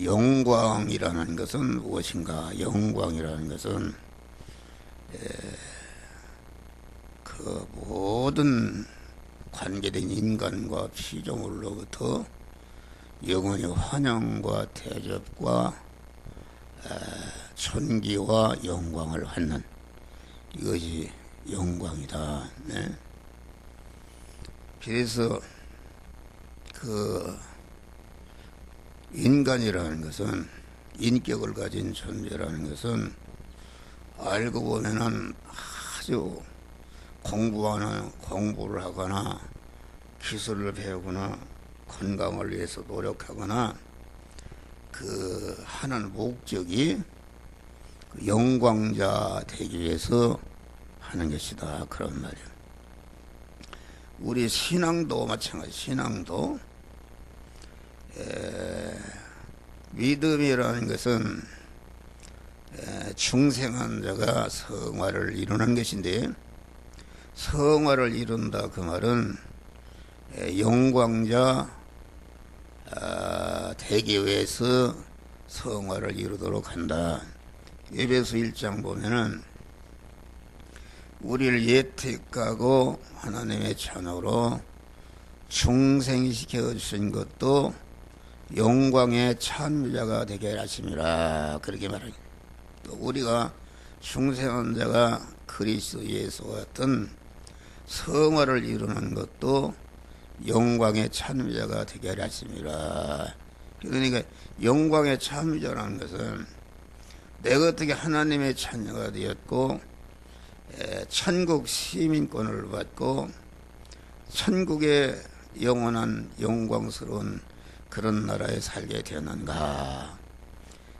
영광이라는 것은 무엇인가? 영광이라는 것은 그 모든 관계된 인간과 피조물로부터 영원히 환영과 대접과 존귀와 영광을 받는 이것이 영광이다. 네? 그래서 그 인간이라는 것은, 인격을 가진 존재라는 것은 알고 보면은 아주 공부를 하거나 기술을 배우거나 건강을 위해서 노력하거나 그 하는 목적이 그 영광자 되기 위해서 하는 것이다, 그런 말이에요. 우리 신앙도 마찬가지. 신앙도 믿음이라는 것은 중생한 자가 성화를 이루는 것인데, 성화를 이룬다 그 말은 영광자 되기 위해서 성화를 이루도록 한다. 에베소 1장 보면은 우리를 예택하고 하나님의 자녀로 중생시켜 주신 것도 영광의 찬미자가 되게 하심이라, 그렇게 말합니다. 또 우리가 중생한 자가 그리스도 예수와 같은 성화를 이루는 것도 영광의 찬미자가 되게 하심이라. 그러니까 영광의 찬미자라는 것은 내가 어떻게 하나님의 자녀가 되었고 천국 시민권을 받고 천국의 영원한 영광스러운 그런 나라에 살게 되었는가.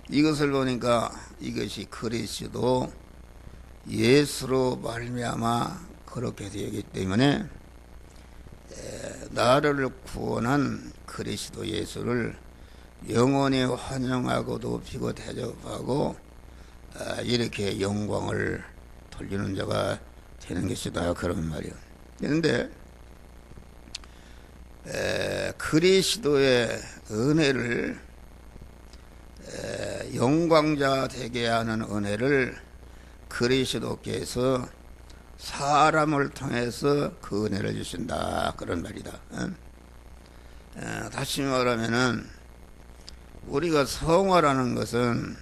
이것을 보니까 이것이 그리스도 예수로 말미암아 그렇게 되기 때문에 나를 구원한 그리스도 예수를 영원히 환영하고 높이고 대접하고 이렇게 영광을 돌리는 자가 되는 것이다, 그런 말이요. 그런데 그리스도의 은혜를 영광자 되게 하는 은혜를 그리스도께서 사람을 통해서 그 은혜를 주신다, 그런 말이다. 다시 말하면은 우리가 성화라는 것은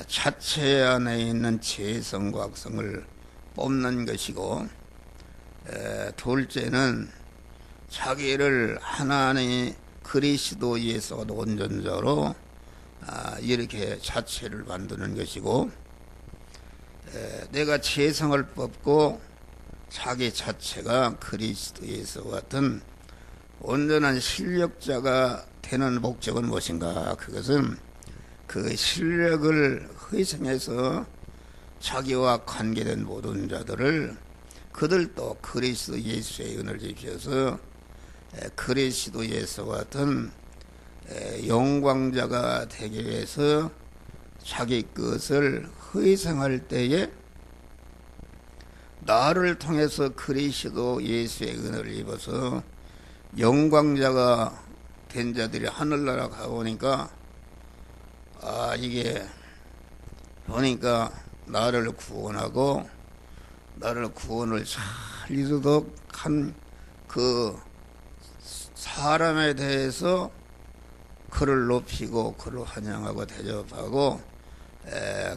자체 안에 있는 재성과 악성을 뽑는 것이고, 둘째는 자기를 하나님 그리스도 예수가 온전자로 이렇게 자체를 만드는 것이고, 내가 재성을 뽑고 자기 자체가 그리스도 예수와 같은 온전한 실력자가 되는 목적은 무엇인가? 그것은 그 실력을 희생해서 자기와 관계된 모든 자들을 그들도 그리스도 예수의 은혜를 입혀서 그리스도 예수와 같은 영광자가 되기 위해서 자기 것을 희생할 때에 나를 통해서 그리스도 예수의 은혜를 입어서 영광자가 된 자들이 하늘나라 가보니까 이게 보니까 나를 구원하고 나를 구원을 잘 이루도록 한 그 사람에 대해서 그를 높이고 그를 환영하고 대접하고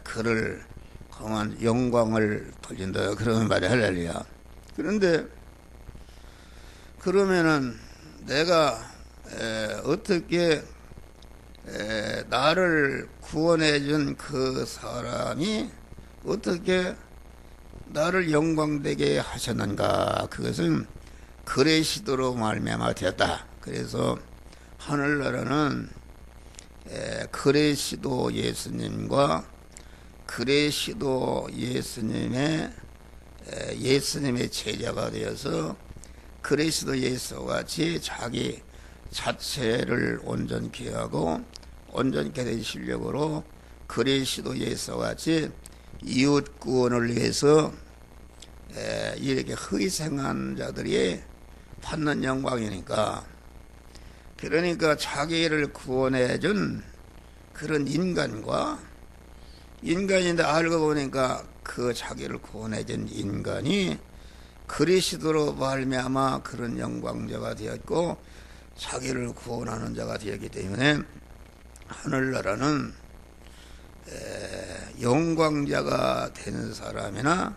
그를 강한 영광을 돌린다, 그런 말이 할렐루야. 그런데 그러면은 내가 어떻게 나를 구원해 준 그 사람이 어떻게 나를 영광되게 하셨는가? 그것은 그리스도로 말미암아 되었다. 그래서 하늘나라는 그리스도 예수님과 그리스도 예수님의 제자가 되어서 그리스도 예수와 같이 자기 자체를 온전케 하고 온전케 된 실력으로 그리스도 예수와 같이 이웃 구원을 위해서 이렇게 희생한 자들이 받는 영광이니까, 그러니까 자기를 구원해준 그런 인간과 인간인데 알고 보니까 그 자기를 구원해준 인간이 그리스도로 말미암아 그런 영광자가 되었고 자기를 구원하는 자가 되었기 때문에 하늘나라는 영광자가 되는 사람이나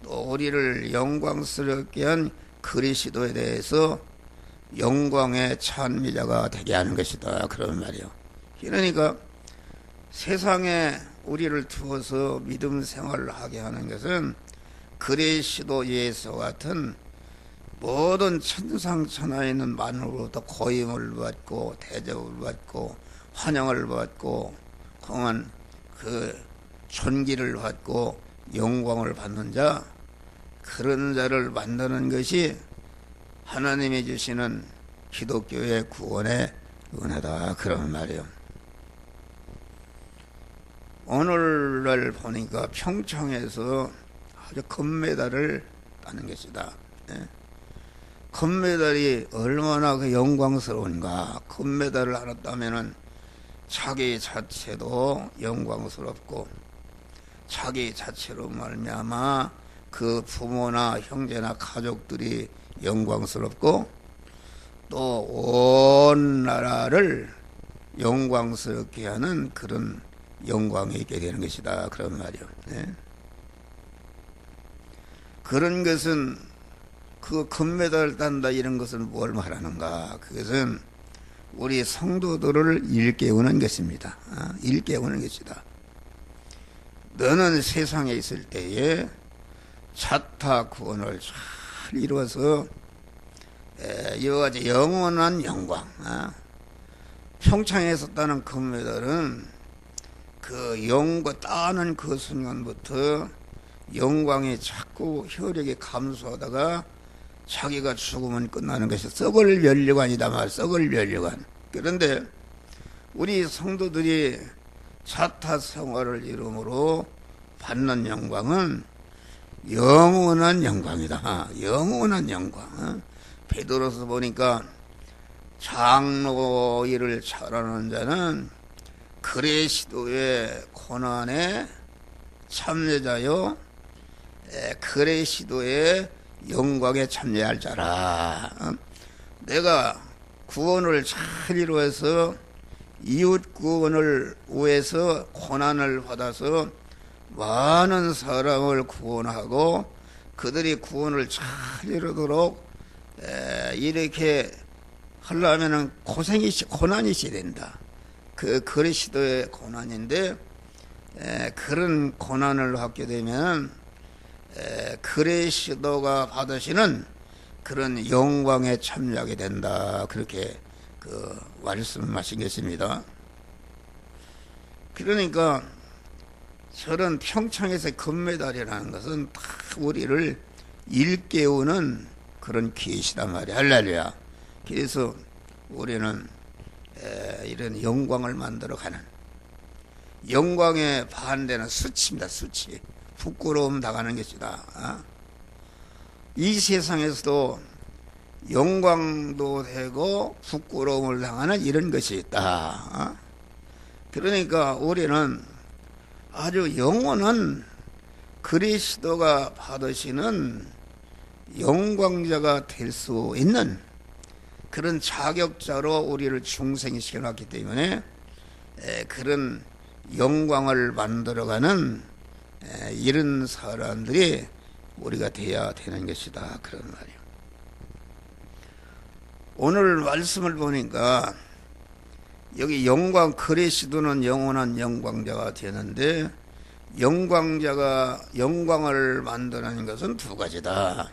또 우리를 영광스럽게 한 그리스도에 대해서 영광의 찬미자가 되게 하는 것이다. 그런 말이요. 그러니까 세상에 우리를 두어서 믿음 생활을 하게 하는 것은 그리스도 예수 같은 모든 천상천하에 있는 만으로부터 고임을 받고 대접을 받고 환영을 받고 공한 그 존귀를 받고 영광을 받는 자, 그런 자를 만드는 것이 하나님이 주시는 기독교의 구원의 은혜다. 그런 말이요. 오늘날 보니까 평창에서 아주 금메달을 따는 것이다. 금메달이 얼마나 그 영광스러운가. 금메달을 하나 따면은 자기 자체도 영광스럽고 자기 자체로 말미암아 그 부모나 형제나 가족들이 영광스럽고 또 온 나라를 영광스럽게 하는 그런 영광이 있게 되는 것이다. 그런 말이요. 그런 것은 그 금메달을 딴다 이런 것은 뭘 말하는가. 그것은 우리 성도들을 일깨우는 것입니다. 일깨우는 것이다. 너는 세상에 있을 때에 자타 구원을 잘 이루어서 이와같이 영원한 영광, 평창에서 따는 금메달은 그 영광 따는 그 순간부터 영광이 자꾸 혈액이 감소하다가 자기가 죽으면 끝나는 것이 썩을 면류관이다 말. 썩을 면류관. 그런데 우리 성도들이 자타 생활을 이름으로 받는 영광은 영원한 영광이다. 영원한 영광. 베드로서 보니까 장로 일을 잘하는 자는 그리스도의 고난에 참여자요 그리스도의 영광에 참여할 자라. 내가 구원을 잘 이루어서 이웃 구원을 위해서 고난을 받아서 많은 사람을 구원하고 그들이 구원을 잘 이루도록 이렇게 하려면은 고난이 있어야 된다. 그 그리스도의 고난인데 그런 고난을 받게 되면 그리스도가 받으시는 그런 영광에 참여하게 된다. 그렇게 그 말씀하신 것입니다. 그러니까 저런 평창에서 금메달이라는 것은 다 우리를 일깨우는 그런 계시단 말이야. 할렐루야. 그래서 우리는 이런 영광을 만들어가는, 영광의 반대는 수치입니다. 수치. 부끄러움 당하는 것이다. 이 세상에서도 영광도 되고 부끄러움을 당하는 이런 것이 있다. 그러니까 우리는 아주 영원한 그리스도가 받으시는 영광자가 될 수 있는 그런 자격자로 우리를 중생시켜놨기 때문에 그런 영광을 만들어가는 이런 사람들이 우리가 되어야 되는 것이다. 그런 말이에요. 오늘 말씀을 보니까 여기 영광, 그리스도는 영원한 영광자가 되는데 영광자가 영광을 만드는 것은 두 가지다.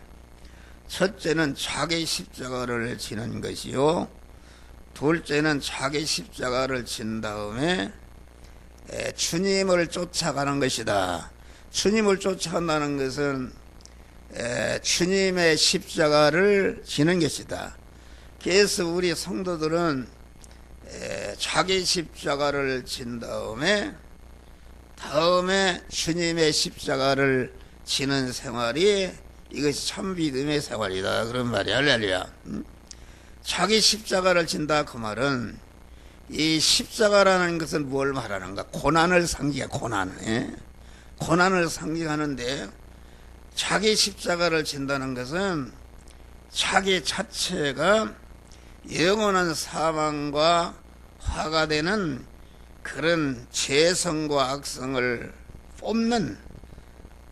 첫째는 자기 십자가를 지는 것이요, 둘째는 자기 십자가를 진 다음에 주님을 쫓아가는 것이다. 주님을 쫓아간다는 것은 주님의 십자가를 지는 것이다. 그래서 우리 성도들은 자기 십자가를 진 다음에 주님의 십자가를 지는 생활이 이것이 참 믿음의 생활이다. 그런 말이야. 할렐루야. 자기 십자가를 진다 그 말은 이 십자가라는 것은 뭘 말하는가? 고난을 상징해. 고난. 예? 고난을 상징하는데 자기 십자가를 진다는 것은 자기 자체가 영원한 사망과 화가 되는 그런 죄성과 악성을 뽑는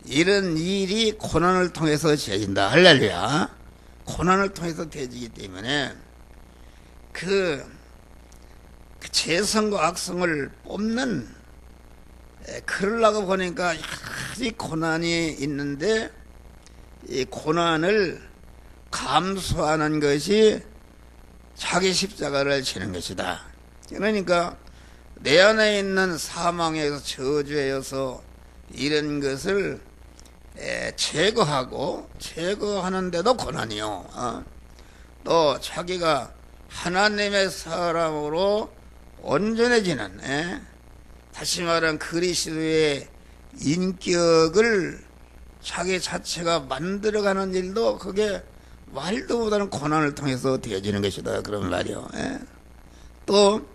이런 일이 고난을 통해서 되어진다. 할렐루야. 고난을 통해서 되어지기 때문에 그 죄성과 악성을 뽑는, 그러려고 보니까 이 고난이 있는데 이 고난을 감수하는 것이 자기 십자가를 지는 것이다. 그러니까 내 안에 있는 사망에서 저주에서 이런 것을 제거하는데도 고난이요. 또 자기가 하나님의 사람으로 온전해지는, 다시 말하면 그리스도의 인격을 자기 자체가 만들어가는 일도 그게 말도 못하는 고난을 통해서 되어지는 것이다. 그런 말이요. 또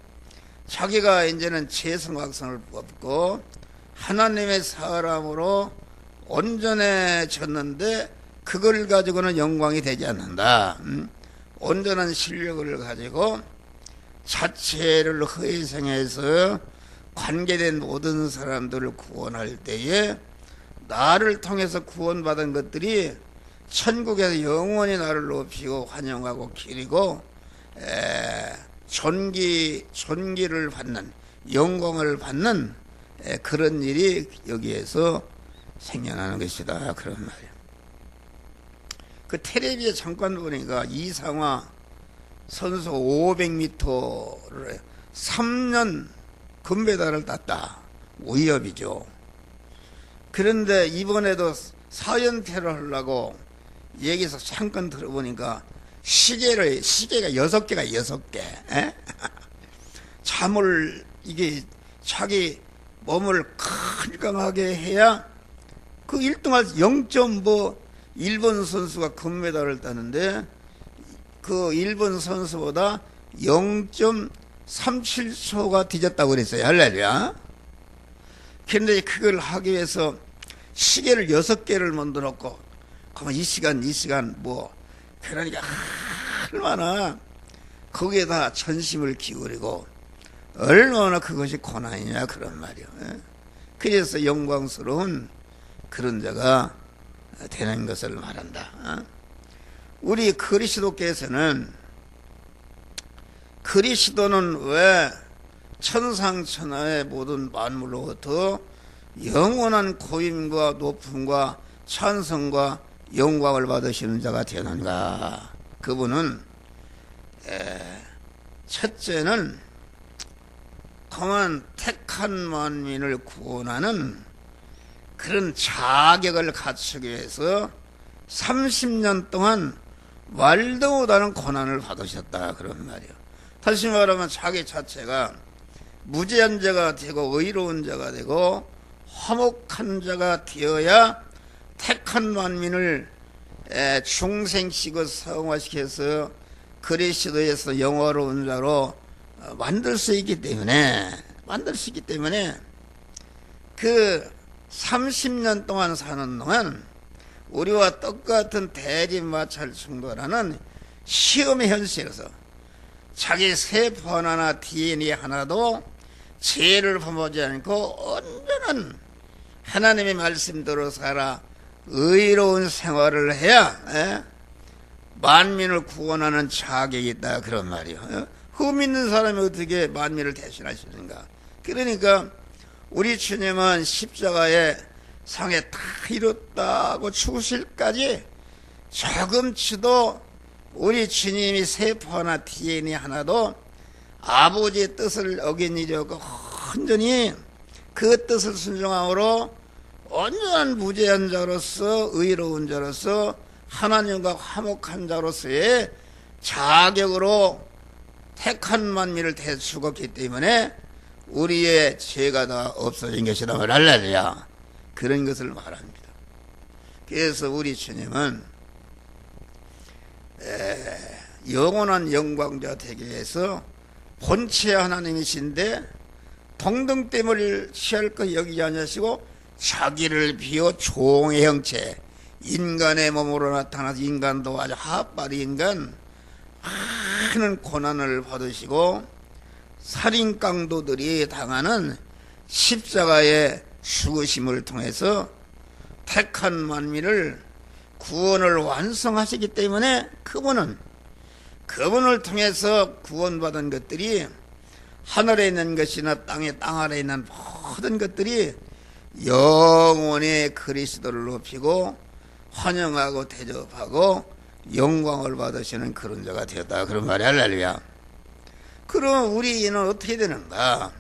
자기가 이제는 죄성악성을 뽑고 하나님의 사람으로 온전해졌는데 그걸 가지고는 영광이 되지 않는다. 온전한 실력을 가지고 자체를 희생해서 관계된 모든 사람들을 구원할 때에 나를 통해서 구원받은 것들이 천국에서 영원히 나를 높이고 환영하고 기리고 존귀를 받는, 영광을 받는 그런 일이 여기에서 생겨나는 것이다. 그런 말이에요. 그 텔레비에 잠깐 보니까 이상화 선수 500m를 3년 금메달을 땄다. 위협이죠. 그런데 이번에도 사연태를 하려고 얘기해서 잠깐 들어보니까 시계가 6개가 6개. 잠을, 이게 자기 몸을 건강하게 해야 그 1등할 0.5 일본 선수가 금메달을 따는데 그 일본 선수보다 0.37초가 뒤졌다고 그랬어요. 할렐루야. 그런데 그걸 하기 위해서 시계를 6개를 만들어 놓고 그러면 이 시간 뭐 그러니까 얼마나 거기에다 전심을 기울이고 얼마나 그것이 고난이냐 그런 말이요. 그래서 영광스러운 그런 자가 되는 것을 말한다. 우리 그리스도께서는 그리스도는 왜 천상천하의 모든 만물로부터 영원한 고임과 높음과 찬성과 영광을 받으시는 자가 되는가? 그분은 첫째는 그만 택한 만민을 구원하는 그런 자격을 갖추기 위해서 30년 동안 말도 못하는 고난을 받으셨다. 그런 말이에요. 다시 말하면 자기 자체가 무죄한 자가 되고 의로운 자가 되고 화목한 자가 되어야 택한 만민을 중생시고 성화시켜서 그리스도에서 영화로운 자로 만들 수 있기 때문에 그 30년 동안 사는 동안 우리와 똑같은 대립마찰 충돌하는 시험의 현실에서 자기 세포 하나나 DNA 하나도 죄를 범하지 않고 온전한 하나님의 말씀대로 살아 의로운 생활을 해야 만민을 구원하는 자격이 있다. 그런 말이요. 흠 있는 사람이 어떻게 만민을 대신하시는가. 그러니까 우리 주님은 십자가의 상에 다 이뤘다고 죽으실까지 조금치도 우리 주님이 세포 하나 DNA 하나도 아버지의 뜻을 어긴 일이 없고 온전히 그 뜻을 순종함으로 온전한 무죄한 자로서 의로운 자로서 하나님과 화목한 자로서의 자격으로 택한 만민을 대죽었기 때문에 우리의 죄가 다 없어진 것이다. 할렐루야. 그런 것을 말합니다. 그래서 우리 주님은 영원한 영광자 되기 위해서 본체 하나님이신데 동등됨을 취할 것 여기지 않으시고 자기를 비워 종의 형체, 인간의 몸으로 나타나서 인간도 아주 하빠리 인간 많은 고난을 받으시고 살인 강도들이 당하는 십자가의 죽으심을 통해서 택한 만민을 구원을 완성하시기 때문에 그분을 통해서 구원받은 것들이 하늘에 있는 것이나 땅 아래에 있는 모든 것들이 영원히 그리스도를 높이고 환영하고 대접하고 영광을 받으시는 그런 자가 되었다. 그런 말이 할렐루야. 그럼 우리는 어떻게 되는가?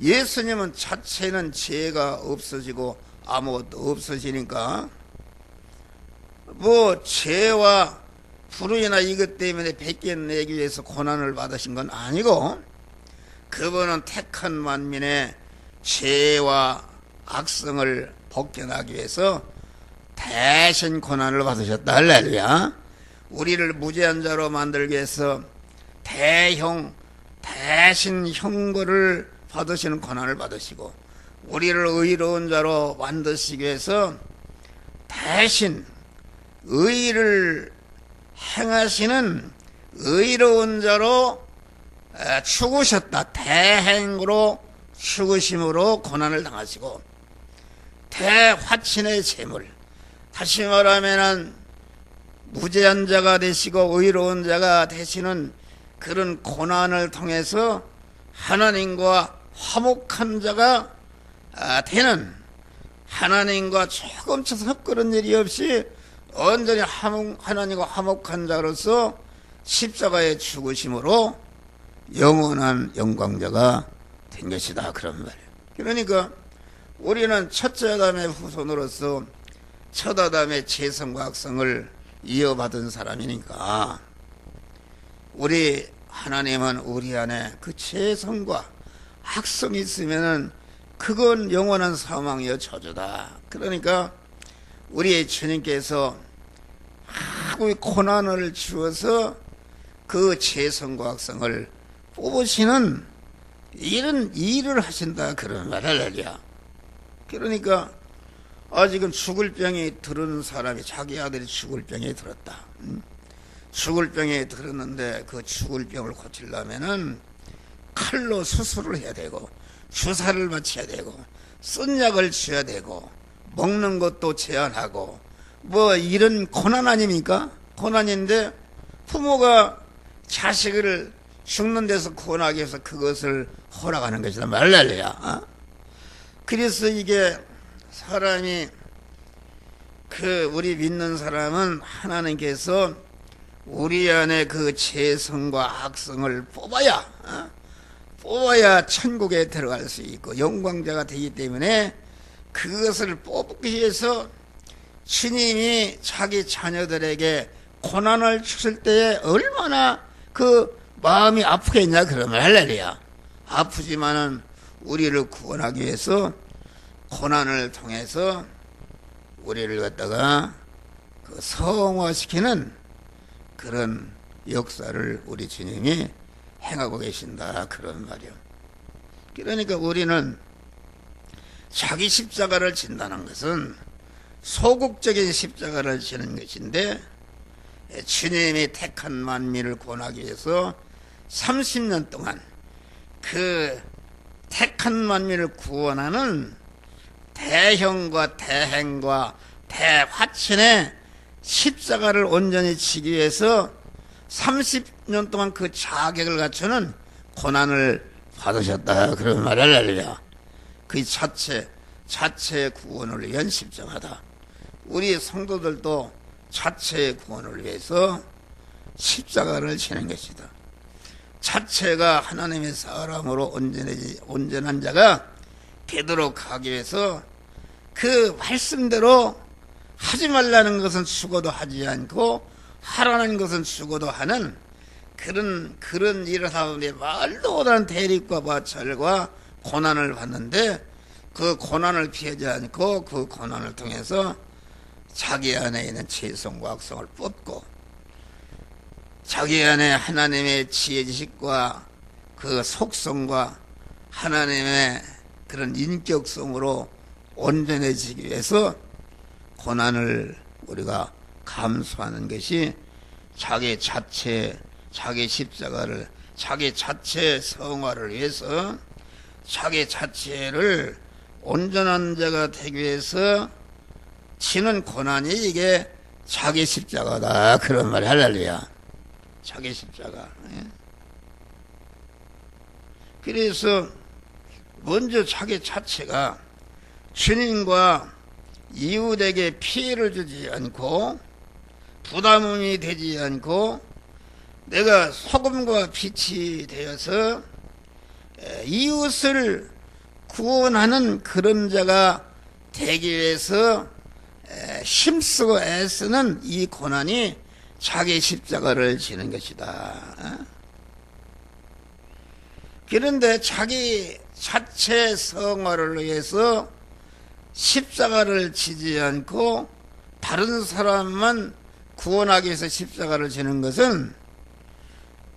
예수님은 자체는 죄가 없어지고 아무것도 없어지니까 뭐 죄와 불의나 이것 때문에 뺏겨내기 위해서 고난을 받으신 건 아니고 그분은 택한 만민의 죄와 악성을 벗겨나기 위해서 대신 고난을 받으셨다. 할렐루야. 우리를 무죄한 자로 만들기 위해서 대신 형벌을 받으시는 고난을 받으시고 우리를 의로운 자로 만드시기 위해서 대신 의를 행하시는 의로운 자로 죽으셨다. 대행으로 죽으심으로 고난을 당하시고 대화친의 제물, 다시 말하면 무죄한 자가 되시고 의로운 자가 되시는 그런 고난을 통해서 하나님과 화목한 자가 되는, 하나님과 조금씩 섞으는 일이 없이 온전히 하나님과 화목한 자로서 십자가의 죽으심으로 영원한 영광자가 된 것이다. 그런 말이에요. 그러니까 우리는 첫째 아담의 후손으로서 첫 아담의 죄성과 악성을 이어받은 사람이니까 우리 하나님은 우리 안에 그 죄성과 악성이 있으면은 그건 영원한 사망이여 저주다. 그러니까 우리 주님께서 아주 고난을 주어서 그 죄성과 악성을 뽑으시는 이런 일을 하신다. 그런 말 할렐루야. 그러니까 아직은 죽을 병이 들은 사람이 자기 아들이 죽을 병에 들었다. 죽을 병에 들었는데 그 죽을 병을 고치려면은 칼로 수술을 해야 되고 주사를 맞춰야 되고 쓴 약을 줘야 되고 먹는 것도 제한하고 뭐 이런 고난 아닙니까? 고난인데 부모가 자식을 죽는 데서 구원하기 위해서 그것을 허락하는 것이다. 말랄래야. 그래서 이게 사람이 우리 믿는 사람은 하나님께서 우리 안에 그 죄성과 악성을 뽑아야 천국에 들어갈 수 있고 영광자가 되기 때문에 그것을 뽑기 위해서 주님이 자기 자녀들에게 고난을 주실 때에 얼마나 그 마음이 아프겠냐. 그러면 할렐루야. 아프지만은 우리를 구원하기 위해서 고난을 통해서 우리를 갖다가 그 성화시키는 그런 역사를 우리 주님이 행하고 계신다. 그런 말이요. 그러니까 우리는 자기 십자가를 진다는 것은 소극적인 십자가를 지는 것인데 주님이 택한 만민을 구원하기 위해서 30년 동안 그 택한 만민을 구원하는 대형과 대행과 대화친의 십자가를 온전히 지기 위해서 30년 동안 그 자격을 갖추는 고난을 받으셨다. 그런 말을 알려. 그 자체의 구원을 위한 십자가다. 우리 성도들도 자체의 구원을 위해서 십자가를 지는 것이다. 자체가 하나님의 사람으로 온전한 자가 되도록 하기 위해서 그 말씀대로 하지 말라는 것은 죽어도 하지 않고 하라는 것은 죽어도 하는 그런 일을 하는데 말도 못하는 대립과 마찰과 고난을 받는데 그 고난을 피하지 않고 그 고난을 통해서 자기 안에 있는 죄성과 악성을 뽑고 자기 안에 하나님의 지혜 지식과 그 속성과 하나님의 그런 인격성으로 온전해지기 위해서 고난을 우리가 감수하는 것이 자기 자체, 자기 십자가를, 자기 자체 성화를 위해서 자기 자체를 온전한 자가 되기 위해서 치는 고난이 이게 자기 십자가다. 그런 말이 할렐루야. 자기 십자가. 그래서 먼저 자기 자체가 주님과 이웃에게 피해를 주지 않고 부담이 되지 않고 내가 소금과 빛이 되어서 이웃을 구원하는 그런 자가 되기 위해서 힘쓰고 애쓰는 이 고난이 자기 십자가를 지는 것이다. 그런데 자기 자체 성화를 위해서 십자가를 지지 않고 다른 사람만 구원하기 위해서 십자가를 지는 것은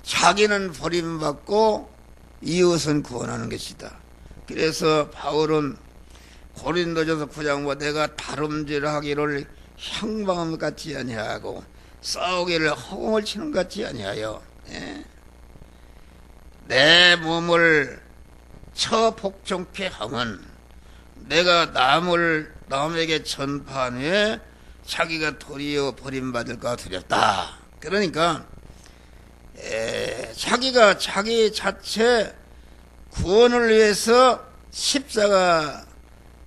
자기는 버림받고 이웃은 구원하는 것이다. 그래서 바울은 고린도전서 9장 내가 다름질하기를 향방음 같지 아니하고 싸우기를 허공을 치는 것 같지 아니하여 내 몸을 처 복종케 함은 내가 남에게 전파한 후에 자기가 도리어 버림받을까 두렵다. 그러니까 자기가 자기 자체 구원을 위해서 십자가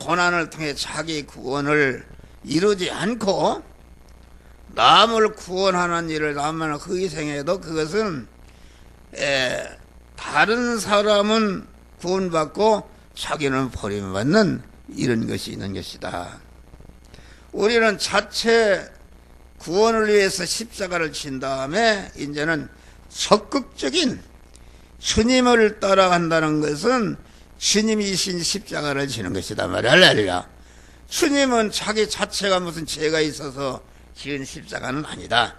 고난을 통해 자기 구원을 이루지 않고 남을 구원하는 일을 남을 희생해도 그것은 다른 사람은 구원받고 자기는 버림받는 이런 것이 있는 것이다. 우리는 자체 구원을 위해서 십자가를 친 다음에 이제는 적극적인 주님을 따라간다는 것은 주님이신 십자가를 지는 것이다 말이야. 할렐루야. 주님은 자기 자체가 무슨 죄가 있어서 지은 십자가는 아니다.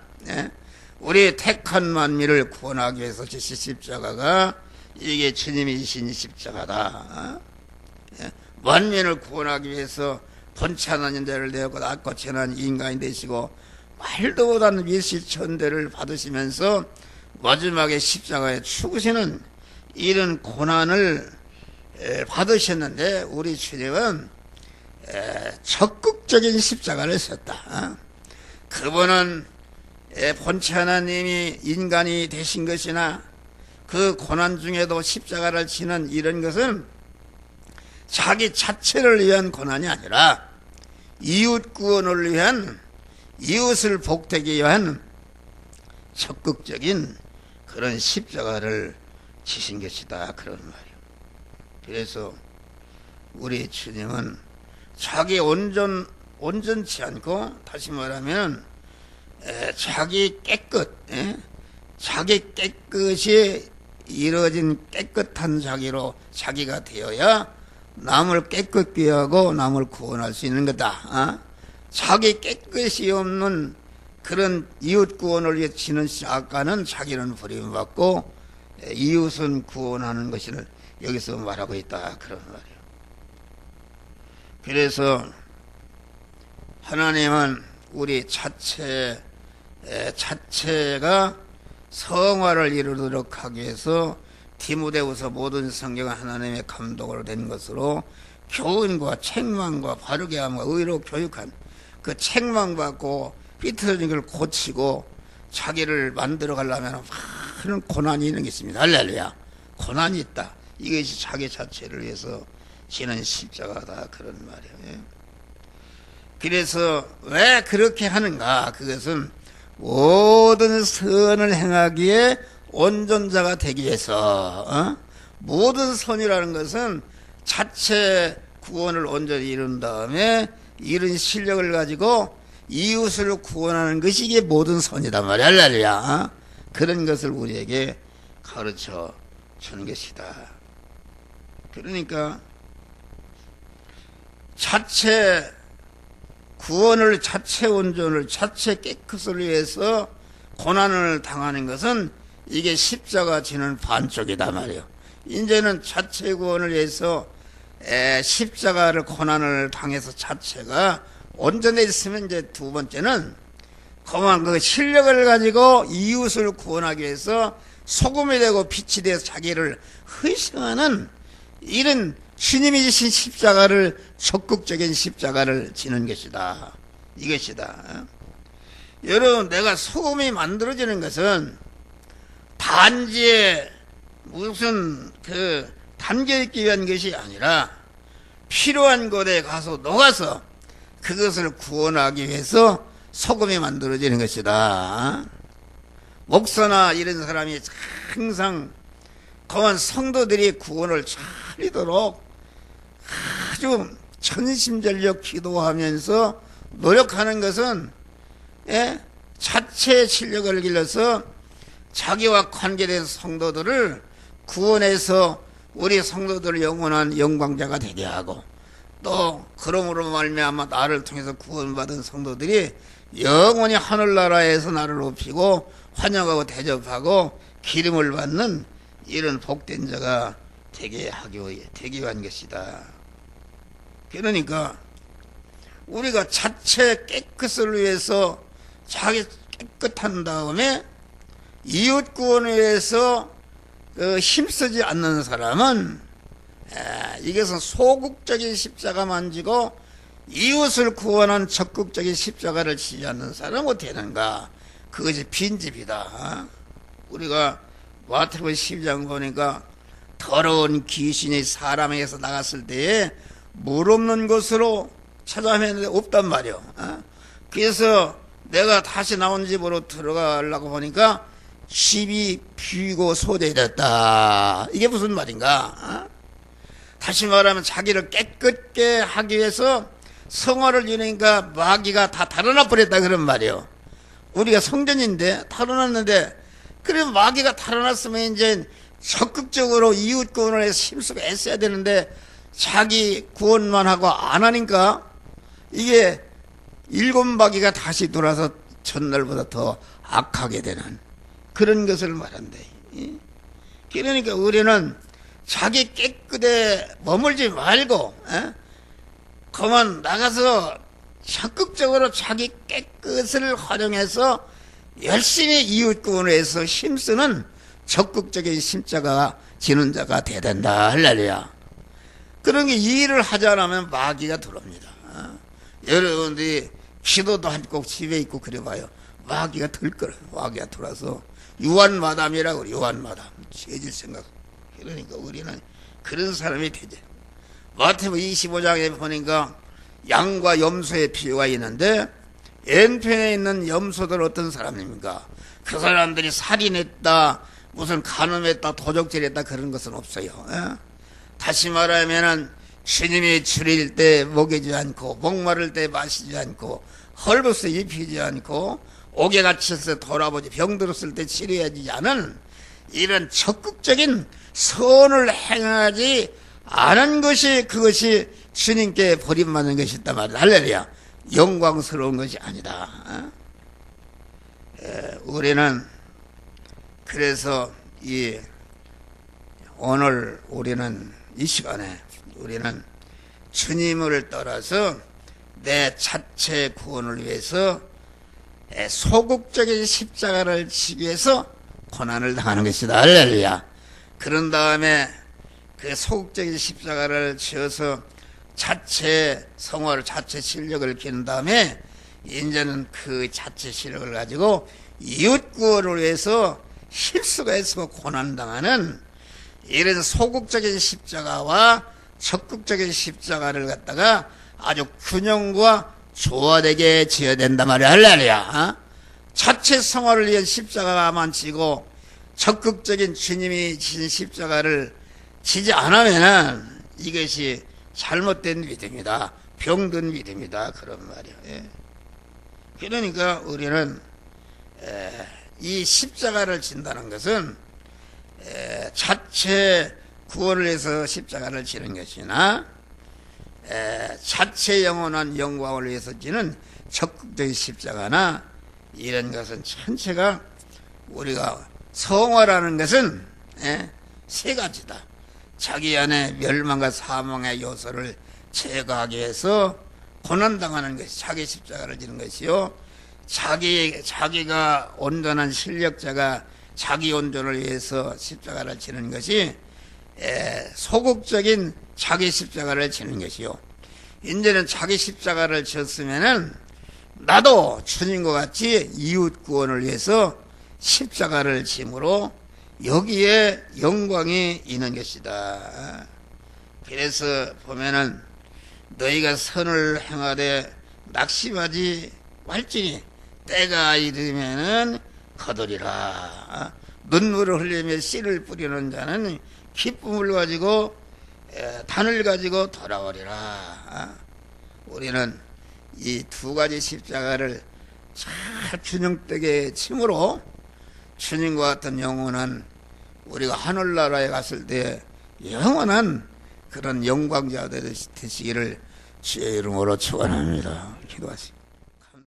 우리 택한 만민을 구원하기 위해서 지신 십자가가 이게 주님이신 십자가다. 만민을 구원하기 위해서 번창하는 자를 내었고 낮고 천한 인간이 되시고 말도 못하는 밀실천대를 받으시면서 마지막에 십자가에 죽으시는 이런 고난을 받으셨는데 우리 주님은 적극적인 십자가를 썼다. 그분은 본체 하나님이 인간이 되신 것이나 그 고난 중에도 십자가를 지는 이런 것은 자기 자체를 위한 고난이 아니라 이웃 구원을 위한, 이웃을 복되기 위한 적극적인 그런 십자가를 지신 것이다. 그런 말이에요. 그래서 우리 주님은 자기 온전치 않고, 다시 말하면 자기 깨끗이 이루어진 깨끗한 자기가 되어야 남을 깨끗게 하고 남을 구원할 수 있는 거다. 자기 깨끗이 없는 그런 이웃 구원을 위해 지는 아까는 자기는 버림받고 이웃은 구원하는 것을 여기서 말하고 있다. 그런 말이에요. 그래서 하나님은 우리 자체가 성화를 이루도록 하기 위해서 디모데후서 모든 성경은 하나님의 감독으로 된 것으로 교훈과 책망과 바르게 함과 의로 교육한 그 책망받고 삐뚤어진 걸 고치고 자기를 만들어 가려면 많은 고난이 있는 게 있습니다. 할렐루야. 고난이 있다. 이것이 자기 자체를 위해서 지는 십자가다. 그런 말이에요. 그래서 왜 그렇게 하는가? 그것은 모든 선을 행하기에 온전자가 되기 위해서, 모든 선이라는 것은 자체 구원을 온전히 이룬 다음에 이런 실력을 가지고 이웃을 구원하는 것이 이게 모든 선이다 말이야. 할렐루야. 그런 것을 우리에게 가르쳐 주는 것이다. 그러니까 자체 구원을, 자체 온전을, 자체 깨끗을 위해서 고난을 당하는 것은 이게 십자가 지는 반쪽이다 말이요. 이제는 자체 구원을 위해서 십자가를 고난을 당해서 자체가 온전해졌으면 이제 두 번째는 그만 그 실력을 가지고 이웃을 구원하기 위해서 소금이 되고 빛이 되어서 자기를 희생하는 이런 주님이 지신 십자가를 적극적인 십자가를 지는 것이다. 이것이다. 여러분, 내가 소금이 만들어지는 것은 단지에 무슨 담겨있기 위한 것이 아니라 필요한 곳에 가서 녹아서 그것을 구원하기 위해서 소금이 만들어지는 것이다. 목사나 이런 사람이 항상 그만 성도들이 구원을 잘 이도록 아주 전심전력 기도하면서 노력하는 것은 자체 실력을 길러서 자기와 관계된 성도들을 구원해서 우리 성도들을 영원한 영광자가 되게 하고, 또 그러므로 말미암아 나를 통해서 구원받은 성도들이 영원히 하늘나라에서 나를 높이고 환영하고 대접하고 기름을 받는 이런 복된 자가 되게 위한 것이다. 그러니까 우리가 자체 깨끗을 위해서 자기 깨끗한 다음에 이웃 구원을 위해서 힘쓰지 않는 사람은 이것은 소극적인 십자가만 지고 이웃을 구원한 적극적인 십자가를 지지 않는 사람은 어떻게 되는가? 그것이 빈집이다. 우리가 마태복음 12장 보니까 더러운 귀신이 사람에게서 나갔을 때에 물 없는 곳으로 찾아내는데 없단 말이요. 그래서 내가 다시 나온 집으로 들어가려고 보니까 집이 비고 소재됐다. 이게 무슨 말인가? 다시 말하면 자기를 깨끗게 하기 위해서 성화를 이루니까 마귀가 다 달아나 버렸다 그런 말이요. 우리가 성전인데 달아났는데, 그래 마귀가 달아났으면 이제 적극적으로 이웃 구원을 해서 힘쓰고 애써야 되는데 자기 구원만 하고 안 하니까 이게 일곱 마귀가 다시 돌아서 전날보다 더 악하게 되는 그런 것을 말한대. 그러니까 우리는 자기 깨끗에 머물지 말고 그만 나가서 적극적으로 자기 깨끗을 활용해서 열심히 이웃 구원을 해서 힘쓰는 적극적인 십자가 지는 자가 돼야 된다. 할렐루야. 그런 게 이 일을 하지 않으면 마귀가 들어옵니다. 여러분들이 기도도 하고 집에 있고 그래봐요. 마귀가 들거려요. 마귀가 들어와서 유한마담이라고 그래. 유한마담. 죄질 생각. 그러니까 우리는 그런 사람이 되죠. 마태복음 25장에 보니까 양과 염소의 비유가 있는데 N편에 있는 염소들 어떤 사람입니까? 그 사람들이 살인했다, 무슨 간음했다, 도적질했다 그런 것은 없어요. 다시 말하면은 주님이 줄일 때 먹이지 않고, 목마를 때 마시지 않고, 헐벗어 입히지 않고, 옥에 갇혔을 때 돌아보지, 병들었을 때 치료하지 않은 이런 적극적인 선을 행하지 않은 것이, 그것이 주님께 버림받는 것이다 말이야. 할렐루야. 영광스러운 것이 아니다. 우리는 그래서 오늘 우리는 이 시간에 우리는 주님을 따라서 내 자체 구원을 위해서 소극적인 십자가를 지기 위해서 고난을 당하는 것이다. 할렐루야. 그런 다음에 그 소극적인 십자가를 지어서 자체 성화를, 자체 실력을 기른 다음에 이제는 그 자체 실력을 가지고 이웃 구원을 위해서 실수가 있으면 고난당하는 이런 소극적인 십자가와 적극적인 십자가를 갖다가 아주 균형과 조화되게 지어야 된단 말이야. 할렐루야. 자체 성화를 위한 십자가만 지고 적극적인 주님이 지신 십자가를 지지 않으면은 이것이 잘못된 믿음이다. 병든 믿음이다. 그런 말이야. 그러니까 우리는 이 십자가를 진다는 것은 자체 구원을 위해서 십자가를 지는 것이나 자체 영원한 영광을 위해서 지는 적극적인 십자가나 이런 것은 전체가 우리가 성화라는 것은 세 가지다. 자기 안에 멸망과 사망의 요소를 제거하기 위해서 고난당하는 것이 자기 십자가를 지는 것이요. 자기가 온전한 실력자가 자기 온전을 위해서 십자가를 지는 것이 소극적인 자기 십자가를 지는 것이요. 이제는 자기 십자가를 졌으면은 나도 주님과 같이 이웃 구원을 위해서 십자가를 짐으로 여기에 영광이 있는 것이다. 그래서 보면은 너희가 선을 행하되 낙심하지 말지니 때가 이르면은 거두리라. 눈물을 흘리며 씨를 뿌리는 자는 기쁨을 가지고 단을 가지고 돌아오리라. 우리는 이 두 가지 십자가를 잘 균형되게 침으로 주님과 같은 영원한 우리가 하늘나라에 갔을 때 영원한 그런 영광자 되시기를 주의 이름으로 축원합니다. 기도하시고.